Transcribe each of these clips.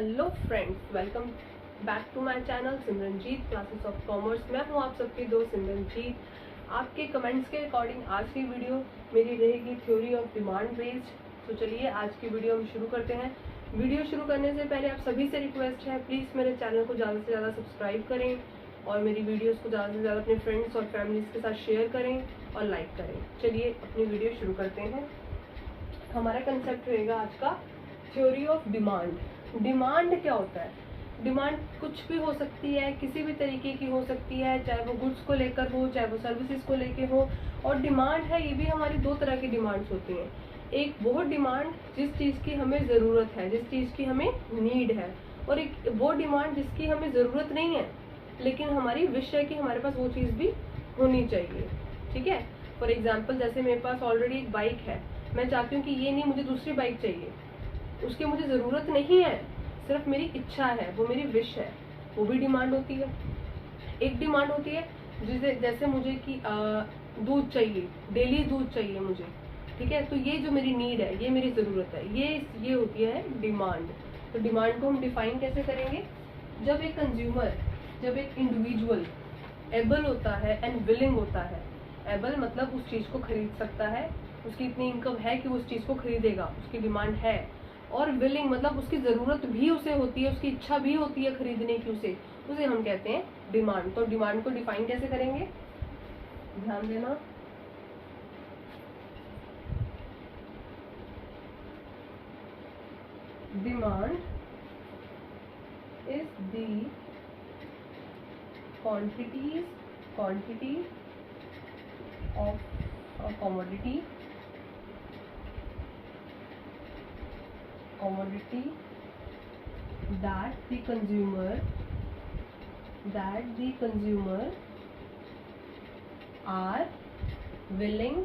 Hello friends, welcome back to my channel Simranjeet classes of commerce. मैं हूं आप सबकी दोस्त सिमरनजीत। आपके कमेंट्स के अकॉर्डिंग आज की वीडियो मेरी रहेगी थ्योरी ऑफ डिमांड बेस्ड। तो चलिए आज की वीडियो हम शुरू करते हैं। वीडियो शुरू करने से पहले आप सभी से रिक्वेस्ट है, प्लीज़ मेरे चैनल को ज़्यादा से ज़्यादा सब्सक्राइब करें और मेरी वीडियोज़ को ज़्यादा से ज़्यादा अपने फ्रेंड्स और फैमिलीज़ के साथ शेयर करें और लाइक करें। चलिए अपनी वीडियो शुरू करते हैं। हमारा कंसेप्ट रहेगा आज का थ्योरी ऑफ डिमांड। डिमांड क्या होता है? डिमांड कुछ भी हो सकती है, किसी भी तरीके की हो सकती है, चाहे वो गुड्स को लेकर हो, चाहे वो सर्विसेज को लेकर हो। और डिमांड है, ये भी हमारी दो तरह की डिमांड्स होती हैं। एक वो डिमांड जिस चीज़ की हमें ज़रूरत है, जिस चीज़ की हमें नीड है, और एक वो डिमांड जिसकी हमें ज़रूरत नहीं है लेकिन हमारी विश है कि हमारे पास वो चीज़ भी होनी चाहिए। ठीक है, फॉर एग्जाम्पल जैसे मेरे पास ऑलरेडी एक बाइक है, मैं चाहती हूँ कि ये नहीं, मुझे दूसरी बाइक चाहिए। उसकी मुझे ज़रूरत नहीं है, सिर्फ मेरी इच्छा है, वो मेरी विश है, वो भी डिमांड होती है। एक डिमांड होती है जिसे जैसे मुझे कि दूध चाहिए, डेली दूध चाहिए मुझे। ठीक है, तो ये जो मेरी नीड है, ये मेरी ज़रूरत है, ये होती है डिमांड। तो डिमांड को हम डिफाइन कैसे करेंगे? जब एक कंज्यूमर, जब एक इंडिविजुअल एबल होता है एंड विलिंग होता है। एबल मतलब उस चीज़ को खरीद सकता है, उसकी इतनी इनकम है कि वो उस चीज़ को खरीदेगा, उसकी डिमांड है। और विलिंग मतलब उसकी ज़रूरत भी उसे होती है, उसकी इच्छा भी होती है खरीदने की, उसे हम कहते हैं डिमांड। तो डिमांड को डिफाइन कैसे करेंगे, ध्यान देना। Demand is the quantity of a commodity that the consumer are willing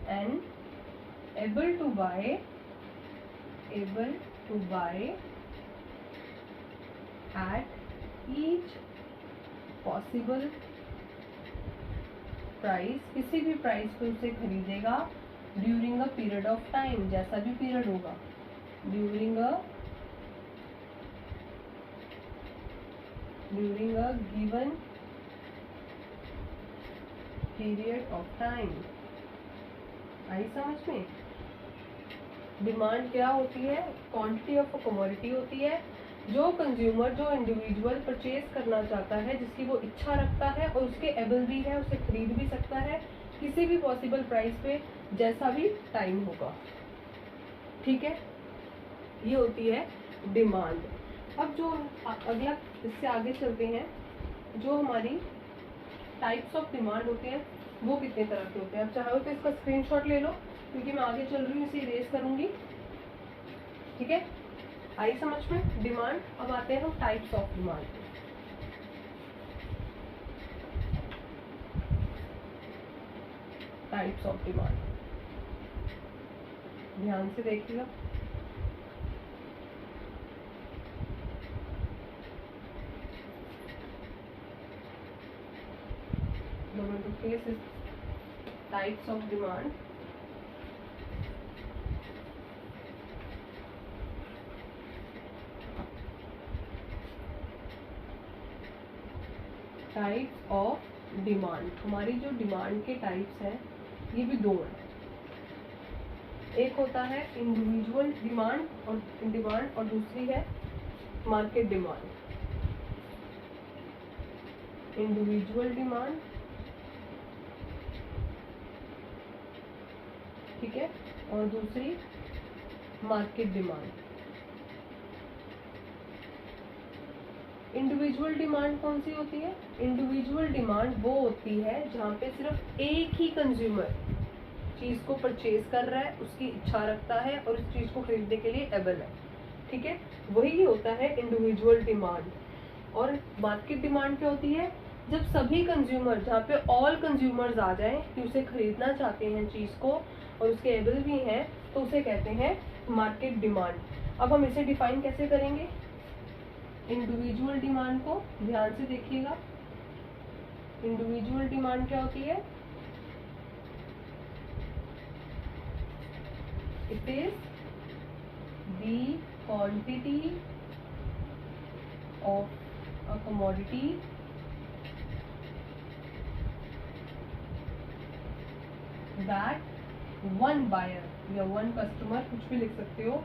and able to buy at each possible price, किसी भी प्राइस पे उसे खरीदेगा during a period of time, जैसा भी पीरियड होगा, during a given period of time. आई समझ में? डिमांड क्या होती है? क्वांटिटी ऑफ अ कमोडिटी होती है जो कंज्यूमर, जो इंडिविजुअल परचेज करना चाहता है, जिसकी वो इच्छा रखता है और उसके एबल भी है, उसे खरीद भी सकता है किसी भी पॉसिबल प्राइस पे, जैसा भी टाइम होगा। ठीक है, ये होती है डिमांड। अब जो अगला, इससे आगे चलते हैं, जो हमारी टाइप्स ऑफ डिमांड होते हैं वो कितने तरह के होते हैं। अब चाहो तो इसका स्क्रीनशॉट ले लो, क्योंकि मैं आगे चल रही हूँ, इसे इरेज करूंगी। ठीक है, आई समझ में डिमांड। अब आते हैं हम types of demand. Types of demand ध्यान से देखिएगा। Types of demand. Types of demand, हमारी जो डिमांड के टाइप्स हैं ये भी दो हैं। एक होता है इंडिविजुअल डिमांड और दूसरी है मार्केट डिमांड। इंडिविजुअल डिमांड, ठीक है, और दूसरी मार्केट डिमांड। इंडिविजुअल डिमांड कौन सी होती है? इंडिविजुअल डिमांड वो होती है जहाँ पे सिर्फ एक ही कंज्यूमर चीज़ को परचेज कर रहा है, उसकी इच्छा रखता है और उस चीज़ को खरीदने के लिए एबल है। ठीक है, वही होता है इंडिविजुअल डिमांड। और मार्केट डिमांड क्या होती है? जब सभी कंज्यूमर, जहाँ पे ऑल कंज्यूमर्स आ जाएं कि उसे खरीदना चाहते हैं चीज़ को और उसके एबल भी हैं, तो उसे कहते हैं मार्केट डिमांड। अब हम इसे डिफाइन कैसे करेंगे? इंडिविजुअल डिमांड को ध्यान से देखिएगा। इंडिविजुअल डिमांड क्या होती है? It is the quantity of a commodity that one buyer या one customer, कुछ भी लिख सकते हो,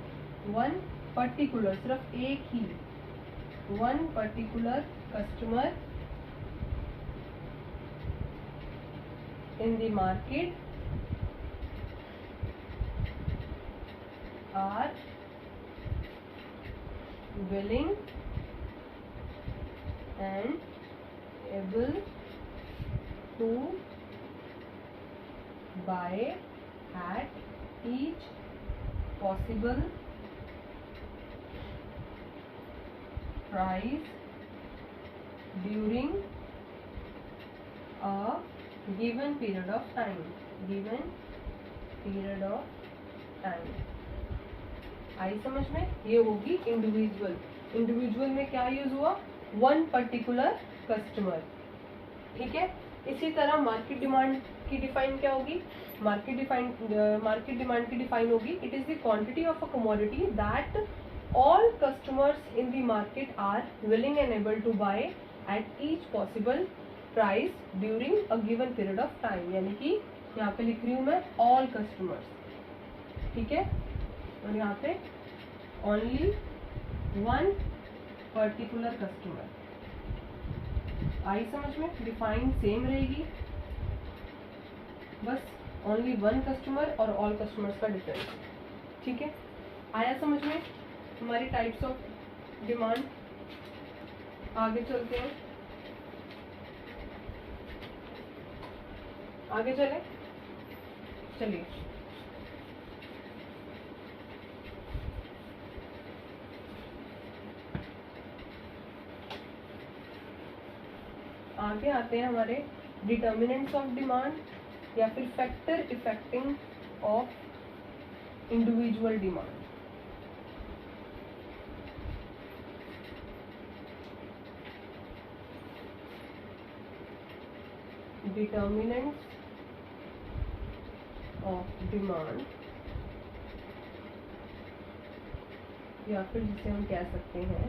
one particular, सिर्फ एक ही, one particular customer in the market are willing and able to buy at each possible price during a given period of time. Given period of time. आई समझ में? ये होगी इंडिविजुअल. इंडिविजुअल में क्या यूज हुआ? One particular customer. ठीक है. इसी तरह मार्केट डिमांड की डिफाइन क्या होगी? मार्केट डिमांड की डिफाइन होगी, it is the quantity of a commodity that all customers in the market are willing and able to buy at each possible price during a given period of time. यानी कि यहाँ पे लिख रही हूँ मैं ऑल कस्टमर्स. ठीक है. और यहाँ पे ओनली वन पर्टिकुलर कस्टमर. आई समझ में? डिफाइन सेम रहेगी, बस ओनली वन कस्टमर और ऑल कस्टमर्स का डिफरेंस. ठीक है. आया समझ में हमारी टाइप्स ऑफ डिमांड. आगे चलते हैं. आगे चले. चलिए. आगे आते हैं हमारे डिटर्मिनेंट्स ऑफ डिमांड या फिर factor effecting of individual demand. Determinants of demand या फिर जिसे हम कह सकते हैं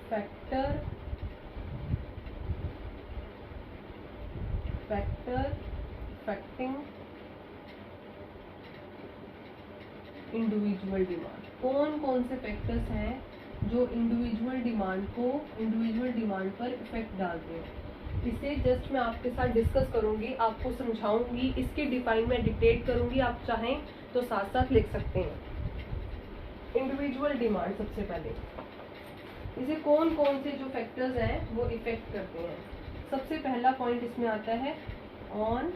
फैक्टर इफेक्टिंग इंडिविजुअल डिमांड. कौन कौन से फैक्टर्स हैं जो इंडिविजुअल डिमांड पर इफेक्ट डालते हैं? इसे जस्ट मैं आपके साथ डिस्कस करूंगी, आपको समझाऊंगी, इसकी डिफाइन में डिक्टेट करूंगी. आप चाहें तो साथ साथ लिख सकते हैं. इंडिविजुअल डिमांड, सबसे पहले इसे कौन कौन से जो फैक्टर्स हैं वो इफेक्ट करते हैं. सबसे पहला पॉइंट इसमें आता है ऑन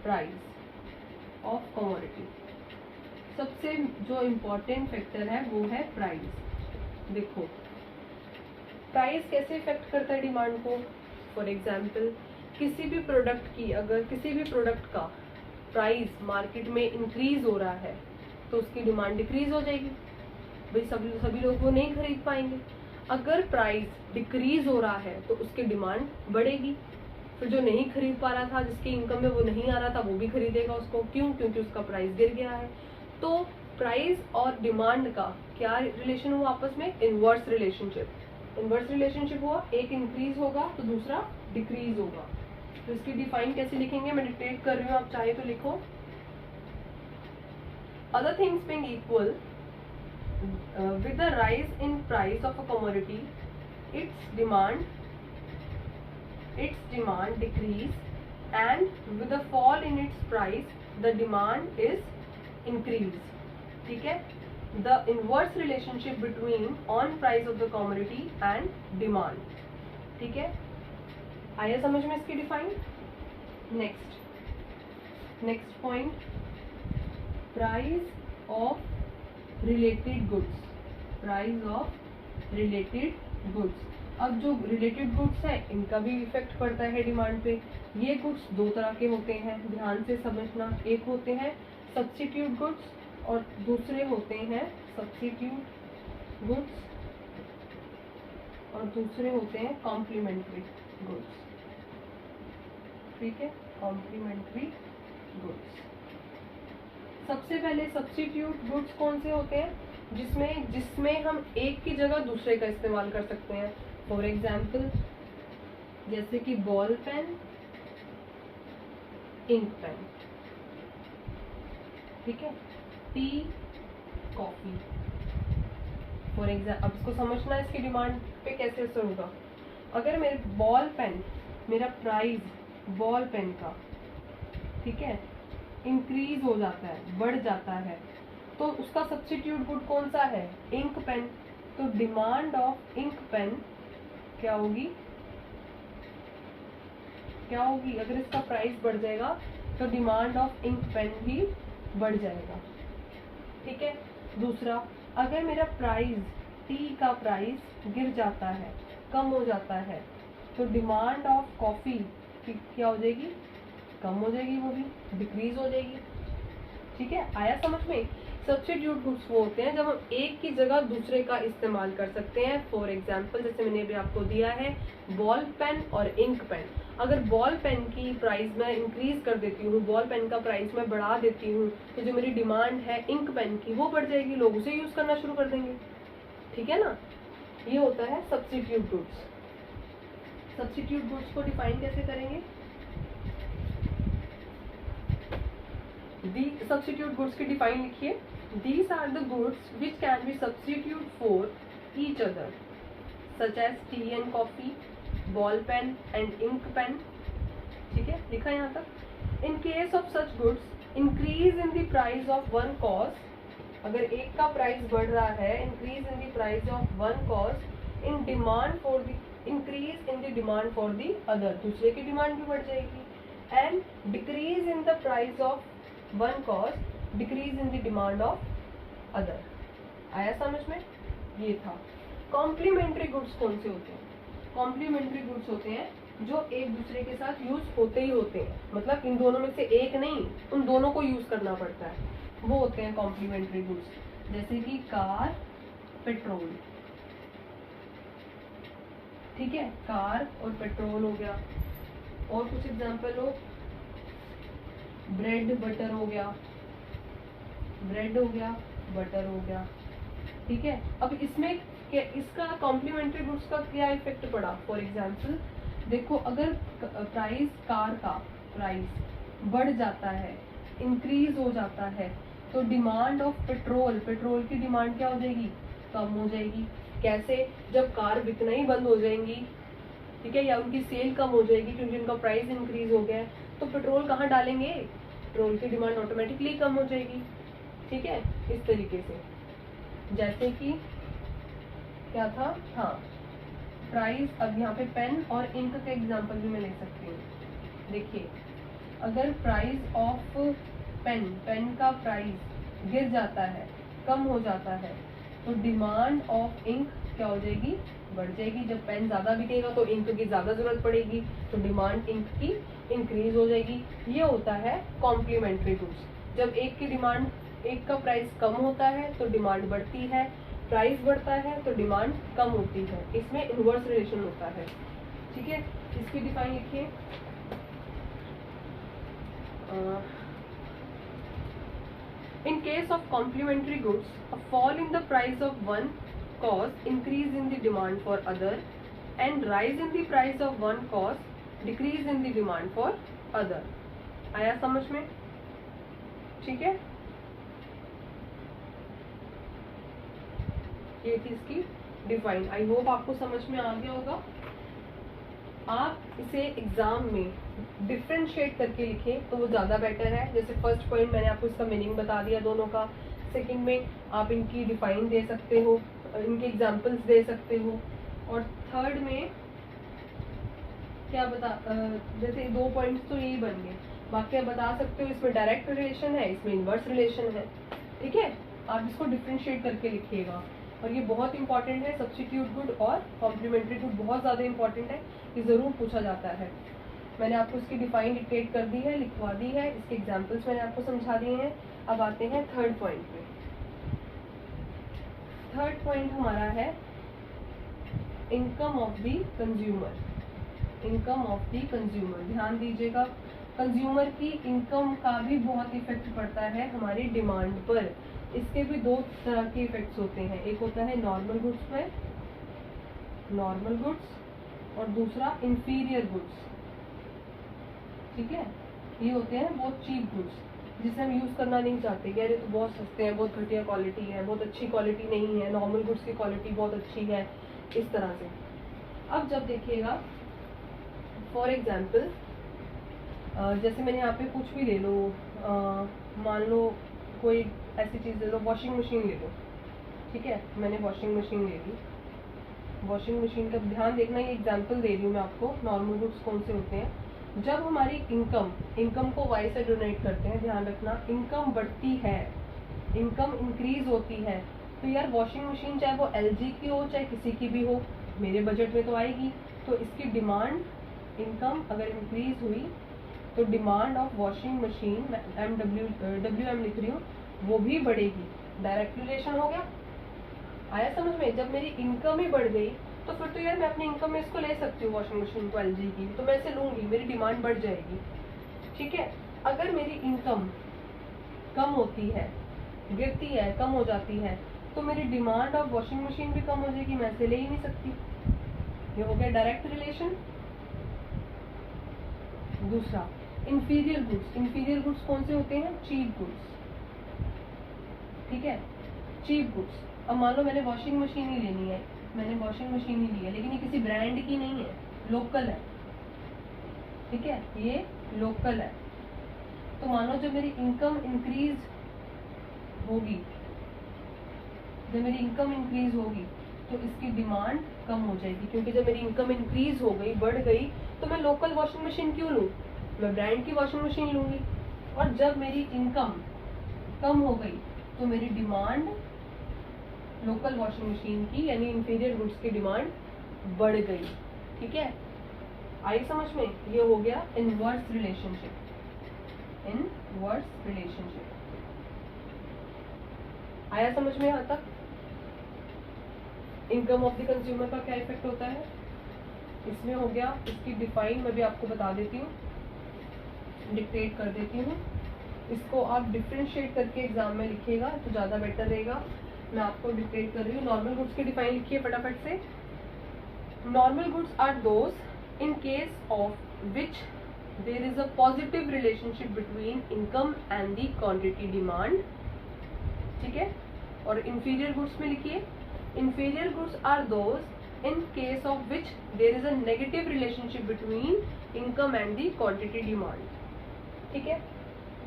प्राइस ऑफ कमोडिटी. सबसे जो इम्पोर्टेंट फैक्टर है वो है प्राइस. देखो प्राइस कैसे इफेक्ट करता है डिमांड को. फॉर एग्जाम्पल किसी भी प्रोडक्ट की, अगर किसी भी प्रोडक्ट का प्राइस मार्केट में इंक्रीज हो रहा है तो उसकी डिमांड डिक्रीज हो जाएगी. भाई सभी लोग वो नहीं खरीद पाएंगे. अगर प्राइस डिक्रीज हो रहा है तो उसकी डिमांड बढ़ेगी. फिर जो नहीं खरीद पा रहा था, जिसकी इनकम में वो नहीं आ रहा था, वो भी खरीदेगा उसको. क्यों? क्योंकि उसका प्राइस गिर गया है. तो प्राइस और डिमांड का क्या रिलेशन हुआ आपस में? Inverse relationship. इनवर्स रिलेशनशिप हुआ, एक इंक्रीज होगा तो दूसरा डिक्रीज होगा. तो इसकी डिफाइन कैसे लिखेंगे? मैं डिक्टेट कर रही हूँ, आप चाहे तो लिखो. Other things being equal, with the rise in price of a commodity, its demand decrease, and with the fall in its price the demand is increase. ठीक है. The inverse relationship between on price of the commodity and demand. ठीक है. आया समझ में इसकी define. Next point, price of related goods. Price of related goods. अब जो रिलेटेड गुड्स हैं इनका भी इफेक्ट पड़ता है डिमांड पे. ये गुड्स दो तरह के होते हैं, ध्यान से समझना. एक होते हैं सब्स्टिट्यूट गुड्स और दूसरे होते हैं सब्स्टिट्यूट गुड्स और दूसरे होते हैं कॉम्प्लीमेंट्री गुड्स. ठीक है. Complementary goods. सबसे पहले सब्स्टिट्यूट गुड्स कौन से होते हैं? जिसमें हम एक की जगह दूसरे का इस्तेमाल कर सकते हैं। फॉर एग्जाम्पल जैसे कि बॉल पेन, इंक पेन, ठीक है, टी, कॉफी। फॉर एग्जाम्पल अब इसको समझना है इसकी डिमांड पे कैसे असर होगा। अगर मेरे बॉल पेन, मेरा प्राइस बॉल पेन का, ठीक है, इंक्रीज हो जाता है, बढ़ जाता है, तो उसका सब्स्टिट्यूट गुड कौन सा है? Ink pen. तो डिमांड ऑफ इंक पेन क्या होगी? अगर इसका प्राइस बढ़ जाएगा तो डिमांड ऑफ इंक पेन भी बढ़ जाएगा, ठीक है। दूसरा, अगर मेरा प्राइस, टी का प्राइस गिर जाता है, कम हो जाता है, तो डिमांड ऑफ कॉफी क्या हो जाएगी? कम हो जाएगी, वो भी डिक्रीज हो जाएगी, ठीक है। आया समझ में? सब्स्टिट्यूट गुड्स वो होते हैं जब हम एक की जगह दूसरे का इस्तेमाल कर सकते हैं। फॉर एग्जाम्पल जैसे मैंने अभी आपको दिया है बॉल पेन और इंक पेन। अगर बॉल पेन की प्राइस मैं इंक्रीज कर देती हूँ, बॉल पेन का प्राइस मैं बढ़ा देती हूँ, तो जो मेरी डिमांड है इंक पेन की वो बढ़ जाएगी, लोग उसे यूज करना शुरू कर देंगे, ठीक है ना। ये होता है सब्स्टिट्यूट गुड्स। सब्स्टिट्यूट गुड्स को डिफाइन कैसे करेंगे? सब्स्टिट्यूट गुड्स की डिफाइन लिखिए। These are the goods which can be substitute for each other, such as tea and coffee, ball pen and ink pen. ठीक है, लिखा यहाँ तक। In case of such goods, increase in the price of one cost. अगर एक का price बढ़ रहा है, increase in the price of one cost, in demand for the increase in the demand for the other, दूसरे की demand भी बढ़ जाएगी। And decrease in the price of one cost, decrease in the demand of other. आया समझ में? ये था। कॉम्प्लीमेंट्री गुड्स कौन से होते हैं? कॉम्प्लीमेंट्री गुड्स होते हैं जो एक दूसरे के साथ यूज होते ही होते हैं, मतलब इन दोनों में से एक नहीं, उन दोनों को यूज करना पड़ता है, वो होते हैं कॉम्प्लीमेंट्री गुड्स। जैसे कि कार, पेट्रोल, ठीक है, कार और पेट्रोल हो गया। और कुछ एग्जांपल हो, ब्रेड बटर हो गया, ब्रेड हो गया, बटर हो गया, ठीक है। अब इसमें इसका कॉम्प्लीमेंट्री गुड्स का क्या इफेक्ट पड़ा? फॉर एग्जांपल देखो, अगर प्राइस, कार का प्राइस बढ़ जाता है, इंक्रीज हो जाता है, तो डिमांड ऑफ पेट्रोल, पेट्रोल की डिमांड क्या हो जाएगी? कम हो जाएगी। कैसे? जब कार बिकना ही बंद हो जाएंगी, ठीक है, या उनकी सेल कम हो जाएगी क्योंकि उनका प्राइस इंक्रीज हो गया है, तो पेट्रोल कहाँ डालेंगे? पेट्रोल की डिमांड ऑटोमेटिकली कम हो जाएगी, ठीक है। इस तरीके से, जैसे कि क्या था, हाँ, प्राइस। अब यहाँ पे पेन और इंक का एग्जांपल भी मैं ले सकती हूँ। देखिए, अगर प्राइस ऑफ पेन, पेन का प्राइस गिर जाता है, कम हो जाता है, तो डिमांड ऑफ इंक क्या हो जाएगी? बढ़ जाएगी। जब पेन ज्यादा बिकेगा तो इंक की ज्यादा जरूरत पड़ेगी, तो डिमांड इंक की इंक्रीज हो जाएगी। ये होता है कॉम्प्लीमेंट्री गुड्स। जब एक की डिमांड, एक का प्राइस कम होता है तो डिमांड बढ़ती है, प्राइस बढ़ता है तो डिमांड कम होती है। इसमें इनवर्स रिलेशन होता है, ठीक है। इसकी डिफाइन लिखिए। In case of complementary goods, a fall in the price of one cause increase in the demand for other, and rise in the price of one cause decrease in the demand for other. आया समझ में? ठीक है, ये थी इसकी define. I hope आपको समझ में आ गया होगा। आप इसे एग्जाम में डिफ्रेंशिएट करके लिखें तो वो ज़्यादा बेटर है। जैसे फर्स्ट पॉइंट मैंने आपको इसका मीनिंग बता दिया दोनों का, सेकंड में आप इनकी डिफाइन दे सकते हो, इनके एग्जांपल्स दे सकते हो, और थर्ड में क्या बता, जैसे 2 पॉइंट्स तो यही बन गए, बाकी आप बता सकते हो इसमें डायरेक्ट रिलेशन है, इसमें इनवर्स रिलेशन है, ठीक है। आप इसको डिफ्रेंशिएट करके लिखिएगा, और ये बहुत इंपॉर्टेंट है। सब्स्टिट्यूट गुड और कॉम्प्लीमेंट्री गुड बहुत ज़्यादा इंपॉर्टेंट है, ये ज़रूर पूछा जाता है। मैंने आपको इसकी डिफाइन डिक्टेट कर दी है, लिखवा दी है, इसके एग्जांपल्स मैंने आपको समझा दिए हैं। अब आते हैं थर्ड पॉइंट पे। थर्ड पॉइंट हमारा है income of the consumer. Income of the consumer, ध्यान दीजिएगा, कंज्यूमर की इनकम का भी बहुत इफेक्ट पड़ता है हमारी डिमांड पर। इसके भी दो तरह के इफेक्ट्स होते हैं, एक होता है नॉर्मल गुड्स पे, नॉर्मल गुड्स, और दूसरा इंफीरियर गुड्स। ठीक है, ये होते हैं बहुत चीप गुड्स जिसे हम यूज करना नहीं चाहते कि अरे तो बहुत सस्ते हैं, बहुत घटिया क्वालिटी है, बहुत अच्छी क्वालिटी नहीं है, नॉर्मल गुड्स की क्वालिटी बहुत अच्छी है, इस तरह से। अब जब देखिएगा फॉर एग्जाम्पल जैसे मैंने यहाँ पे कुछ भी ले लो, मान लो कोई ऐसी चीज़ ले लो, वॉशिंग मशीन ले लो। ठीक है, मैंने वॉशिंग मशीन ले ली। वॉशिंग मशीन का ध्यान देखना, ये एग्जांपल दे रही हूँ मैं आपको, नॉर्मल गुड्स कौन से होते हैं। जब हमारी इनकम को वाई से डोनेट करते हैं, ध्यान रखना, इनकम बढ़ती है, इनकम इंक्रीज होती है, तो यार वॉशिंग मशीन चाहे वो LG की हो चाहे किसी की भी हो, मेरे बजट में तो आएगी। तो इसकी डिमांड, इनकम अगर इंक्रीज हुई तो demand of washing machine, WM लिख रही हूँ, वो भी बढ़ेगी। डायरेक्ट रिलेशन हो गया, आया समझ में। जब मेरी इनकम ही बढ़ गई तो फिर तो यार मैं अपनी इनकम में इसको ले सकती हूँ, वॉशिंग मशीन को LG की, तो मैं इसे लूंगी, मेरी डिमांड बढ़ जाएगी। ठीक है, अगर मेरी इनकम कम होती है, गिरती है, कम हो जाती है, तो मेरी डिमांड ऑफ वॉशिंग मशीन भी कम हो जाएगी, मैं इसे ले ही नहीं सकती। ये हो गया डायरेक्ट रिलेशन। दूसरा इंफीरियर गुड्स। इंफीरियर गुड्स कौन से होते हैं? Cheap goods. ठीक है, चीप गुड्स। अब मान लो मैंने वॉशिंग मशीन ही लेनी है, मैंने वॉशिंग मशीन ही ली है, लेकिन ये किसी ब्रांड की नहीं है, लोकल है। ठीक है, ये लोकल है। तो मानो जब मेरी इनकम इंक्रीज होगी, जब मेरी इनकम इंक्रीज होगी तो इसकी डिमांड कम हो जाएगी, क्योंकि जब मेरी इनकम इंक्रीज हो गई, बढ़ गई, तो मैं लोकल वॉशिंग मशीन क्यों लूँ, मैं ब्रांड की वॉशिंग मशीन लूंगी। और जब मेरी इनकम कम हो गई तो मेरी डिमांड लोकल वॉशिंग मशीन की, यानी इंफीरियर गुड्स की डिमांड बढ़ गई। ठीक है, आई समझ में। ये हो गया इनवर्स रिलेशनशिप। इनवर्स रिलेशनशिप आया समझ में यहाँ तक। इनकम ऑफ द कंज्यूमर का क्या इफेक्ट होता है इसमें हो गया। इसकी डिफाइन मैं भी आपको बता देती हूँ, डिक्टेट कर देती हूँ। इसको आप डिफ्रेंशिएट करके एग्जाम में लिखिएगा तो ज़्यादा बेटर रहेगा। मैं आपको डिक्टेट कर रही हूँ। नॉर्मल गुड्स की डिफाइन लिखिए फटाफट से। Normal goods are those in case of which there is a positive relationship between income and the quantity demand. ठीक है, और इंफीरियर गुड्स में लिखिए, inferior goods are those in case of which there is a negative relationship between income and the quantity demand. ठीक है,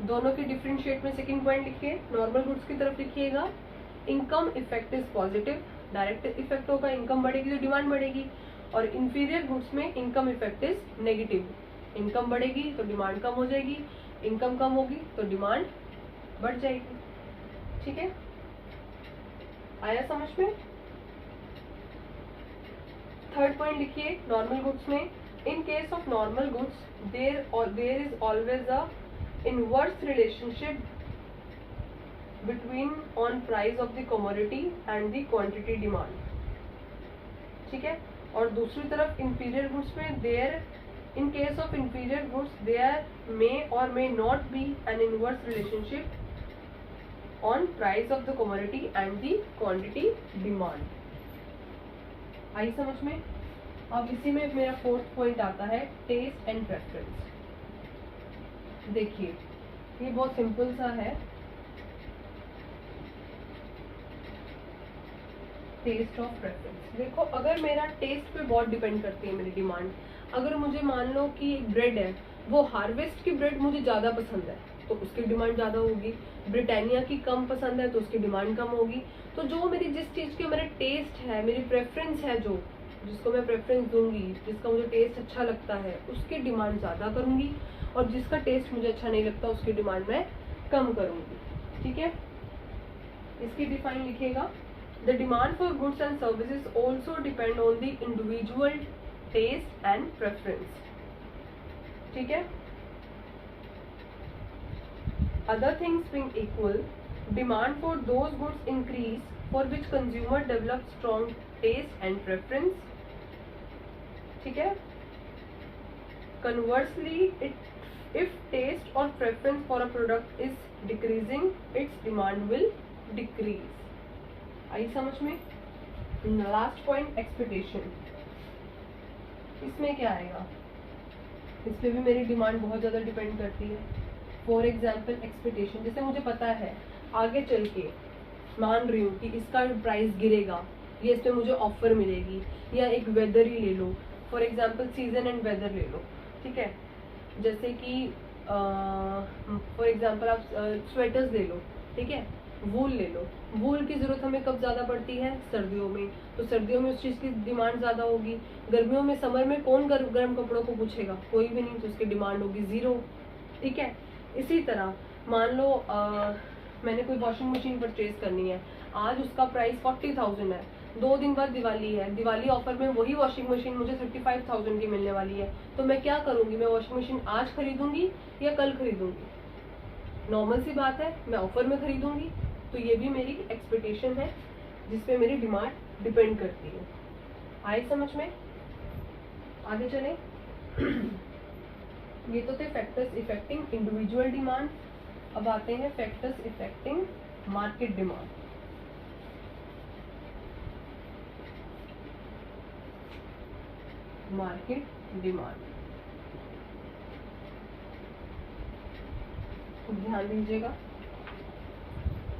दोनों के differentiate में सेकंड पॉइंट लिखिए। नॉर्मल गुड्स की तरफ लिखिएगा, income effect is positive, direct effect होगा, इनकम बढ़ेगी तो डिमांड बढ़ेगी। और इंफीरियर गुड्स में income effect is negative, income बढ़ेगी तो डिमांड कम हो जाएगी, इनकम कम होगी तो डिमांड बढ़ जाएगी। ठीक है, आया समझ में। थर्ड पॉइंट लिखिए नॉर्मल गुड्स में, in case of normal goods there is always a inverse relationship between on price of the commodity and the quantity demand। ठीक है, और दूसरी तरफ inferior goods में there in case of inferior goods there may or may not be an inverse relationship on price of the commodity and the quantity demand। आई समझ में। अब इसी में मेरा फोर्थ पॉइंट आता है टेस्ट एंड प्रेफरेंस। देखिए ये बहुत सिंपल सा है, टेस्ट ऑफ प्रेफरेंस। देखो अगर मेरा टेस्ट पे बहुत डिपेंड करती है मेरी डिमांड। अगर मुझे मान लो कि ब्रेड है, वो हार्वेस्ट की ब्रेड मुझे ज़्यादा पसंद है तो उसकी डिमांड ज़्यादा होगी। ब्रिटानिया की कम पसंद है तो उसकी डिमांड कम होगी। तो जो मेरी जिस चीज़ के मेरा टेस्ट है, मेरी प्रेफरेंस है, जो जिसको मैं प्रेफरेंस दूंगी, जिसका मुझे टेस्ट अच्छा लगता है, उसकी डिमांड ज़्यादा करूँगी, और जिसका टेस्ट मुझे अच्छा नहीं लगता उसकी डिमांड मैं कम करूँगी। ठीक है, इसकी डिफाइन लिखिएगा, the demand for goods and services also depend on the individual taste and preference. ठीक है, other things being equal, demand for those goods increase for which consumer develops strong taste and preference। ठीक है, conversely it if taste और preference for a product is decreasing, its demand will decrease. आई समझ में? Last point, expectation. इसमें क्या आएगा? इस पे भी मेरी डिमांड बहुत ज़्यादा डिपेंड करती है। फॉर एग्जाम्पल एक्सपेक्टेशन, जैसे मुझे पता है आगे चल के मान रही हूँ कि इसका प्राइस गिरेगा, या इस पे मुझे ऑफर मिलेगी, या एक वेदर ही ले लो, for example season and weather ले लो, ठीक है। जैसे कि फॉर एग्जाम्पल आप स्वेटर्स ले लो, ठीक है, वूल ले लो। वूल की ज़रूरत हमें कब ज़्यादा पड़ती है? सर्दियों में। तो सर्दियों में उस चीज़ की डिमांड ज़्यादा होगी। गर्मियों में, समर में कौन गर्म कपड़ों को पूछेगा? कोई भी नहीं, तो उसकी डिमांड होगी ज़ीरो, ठीक है। इसी तरह मान लो मैंने कोई वॉशिंग मशीन परचेज करनी है, आज उसका प्राइस 40,000 है, 2 दिन बाद दिवाली है, दिवाली ऑफर में वही वॉशिंग मशीन मुझे 35,000 की मिलने वाली है। तो मैं क्या करूँगी? मैं वॉशिंग मशीन आज खरीदूंगी या कल खरीदूंगी? नॉर्मल सी बात है, मैं ऑफर में खरीदूंगी। तो ये भी मेरी एक्सपेक्टेशन है जिसपे मेरी डिमांड डिपेंड करती है। आए समझ में? आगे चले। ये तो थे फैक्टर्स इफेक्टिंग इंडिविजुअल डिमांड। अब आते हैं factors affecting market demand. Market demand, ध्यान दीजिएगा।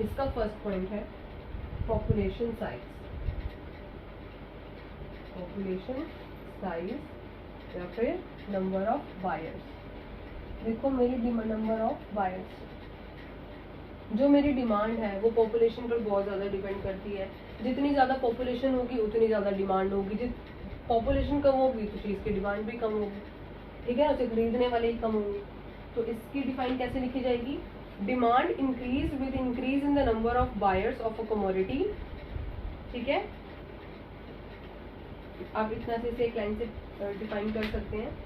इसका फर्स्ट पॉइंट है पॉपुलेशन साइज। पॉपुलेशन साइज या फिर नंबर ऑफ बायर्स। देखो मेरी नंबर ऑफ बायर्स, जो मेरी डिमांड है वो पॉपुलेशन पर बहुत ज़्यादा डिपेंड करती है। जितनी ज़्यादा पॉपुलेशन होगी उतनी ज़्यादा डिमांड होगी। जित पॉपुलेशन कम होगी तो चीज़ की डिमांड भी कम होगी, ठीक है, उसे खरीदने वाले ही कम होंगे। तो इसकी डिफाइन कैसे लिखी जाएगी? Demand increase with increase in the number of buyers of a commodity, ठीक है। आप इतना से इसे एक लाइन से डिफाइन कर सकते हैं।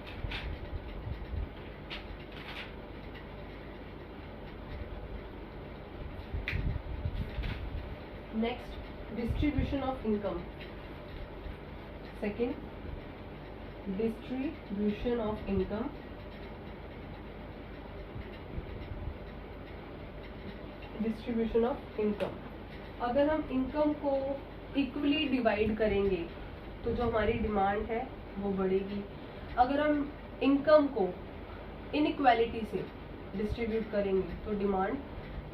Next, distribution of income. Second, distribution of income. Distribution of income, अगर हम इनकम को इक्वली डिवाइड करेंगे तो जो हमारी डिमांड है वो बढ़ेगी। अगर हम इनकम को इनइक्वालिटी से डिस्ट्रीब्यूट करेंगे तो डिमांड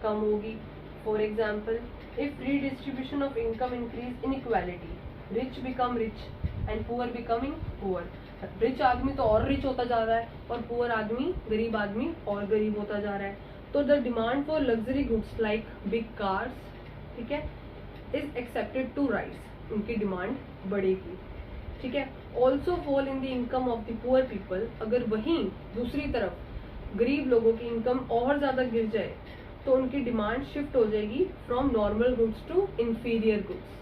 कम होगी। For example, if redistribution of income increase inequality, rich become rich and poor becoming poor. Rich आदमी तो और रिच होता जा रहा है और पुअर आदमी, गरीब आदमी और गरीब होता जा रहा है। तो the demand for luxury goods like big cars, ठीक है, इज एक्सेप्टेड टू राइज। उनकी डिमांड बढ़ेगी, ठीक है। Also fall in the income of the poor people. अगर वहीं दूसरी तरफ गरीब लोगों की इनकम और ज्यादा गिर जाए तो उनकी डिमांड शिफ्ट हो जाएगी from normal goods to inferior goods,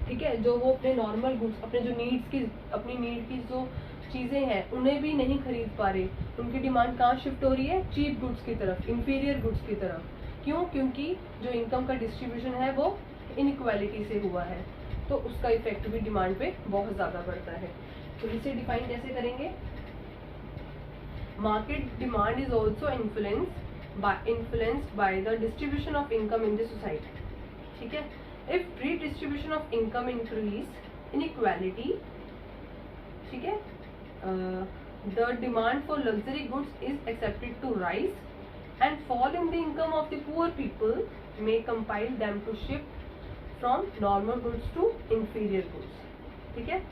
ठीक है। जो वो अपने नॉर्मल गुड्स, अपने जो नीड्स की, अपनी नीड की जो चीजें हैं उन्हें भी नहीं खरीद पा रहे, उनकी डिमांड कहाँ शिफ्ट हो रही है? चीप गुड्स की तरफ, इंफीरियर गुड्स की तरफ। क्यों? क्योंकि जो इनकम का डिस्ट्रीब्यूशन है वो इनइक्वालिटी से हुआ है, तो उसका इफेक्ट भी डिमांड पे बहुत ज्यादा पड़ता है। तो इसे डिफाइन कैसे करेंगे? Market demand is also influenced by the distribution of income in the society, ठीक है। If redistribution of income increase inequality, ठीक है, the demand for luxury goods is accepted to rise, and fall in the income of the poor people may compel them to shift from normal goods to inferior goods, ठीक है।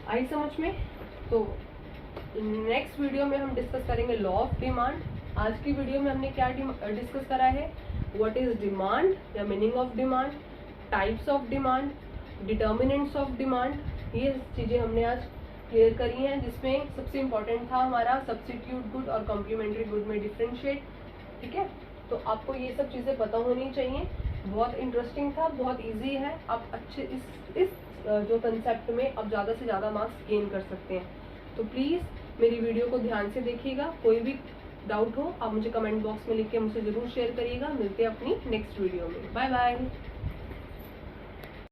आई समझ में? तो next video में हम discuss करेंगे law of demand. आज की वीडियो में हमने क्या डिस्कस करा है? व्हाट इज डिमांड या meaning of demand, types of demand, determinants of demand, ये चीज़ें हमने आज क्लियर करी हैं, जिसमें सबसे इम्पोर्टेंट था हमारा सब्स्टिट्यूट गुड और कॉम्प्लीमेंट्री गुड में डिफ्रेंशिएट, ठीक है। तो आपको ये सब चीज़ें पता होनी चाहिए। बहुत इंटरेस्टिंग था, बहुत इजी है। आप अच्छे इस जो कंसेप्ट में आप ज़्यादा से ज़्यादा मार्क्स गेन कर सकते हैं। तो प्लीज़ मेरी वीडियो को ध्यान से देखिएगा। कोई भी डाउट हो आप मुझे कमेंट बॉक्स में लिख के मुझसे ज़रूर शेयर करिएगा। मिलते हैं अपनी नेक्स्ट वीडियो में। Bye bye.